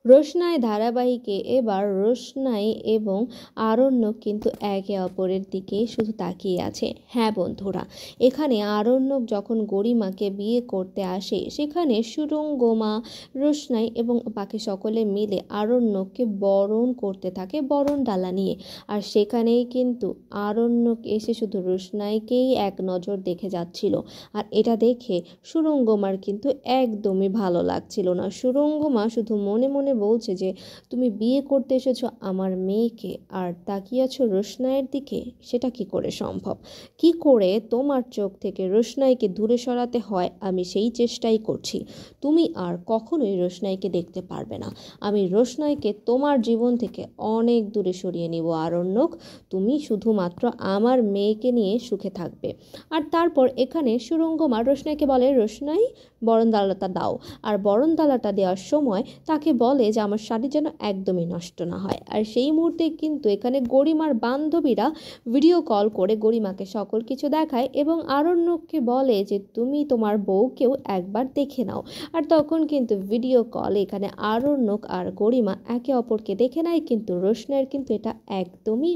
রোশনাই ধারাবাহিকে এবার রোশনাই এবং আরণ্যক কিন্তু একে অপরের দিকে শুধু তাকিয়ে আছে। হ্যাঁ বন্ধুরা, এখানে আরণ্যক যখন গরিমাকে বিয়ে করতে আসে সেখানে সুরঙ্গমা, রোশনাই এবং বাকি সকলে মিলে আরণ্যককে বরণ করতে থাকে বরণ ডালা নিয়ে। আর সেখানেই কিন্তু আরণ্যক এসে শুধু রোশনাইকেই এক নজর দেখে যাচ্ছিল। আর এটা দেখে সুরঙ্গমার কিন্তু একদমই ভালো লাগছিল না। সুরঙ্গমা শুধু মনে মনে বলছে যে তুমি বিয়ে করতে এসেছো আমার মেয়েকে আর তাকিয়ে আছো রোশনাইয়ের দিকে, সেটা কি করে সম্ভব? কি করে তোমার চোখ থেকে রোশনাইকে দূরে সরাতে হয় আমি সেই চেষ্টাই করছি। তুমি আর কখনোই রোশনাইকে দেখতে পারবে না। আমি রোশনাইকে তোমার জীবন থেকে অনেক দূরে সরিয়ে নিব আরণ্যক। তুমি শুধুমাত্র আমার মেয়েকে নিয়ে সুখে থাকবে। আর তারপর এখানে সুরঙ্গমা রোশনাইকে বলে, রোশনাই বরণডালাটা দাও। আর বরণডালাটা দেওয়ার সময় তাকে বলে যে আমার শাড়ি যেন একদমই নষ্ট না হয়। আর সেই মুহূর্তে কিন্তু এখানে গরিমার বান্ধবীরা ভিডিও কল করে গরিমাকে সকল কিছু দেখায় এবং আরণ্যককে বলে যে তুমি তোমার বউকেও একবার দেখে নাও। আর তখন কিন্তু ভিডিও কল এখানে আরণ্যক আর গরিমা একে অপরকে দেখে নেয়, কিন্তু রোশনাইয়ের কিন্তু এটা একদমই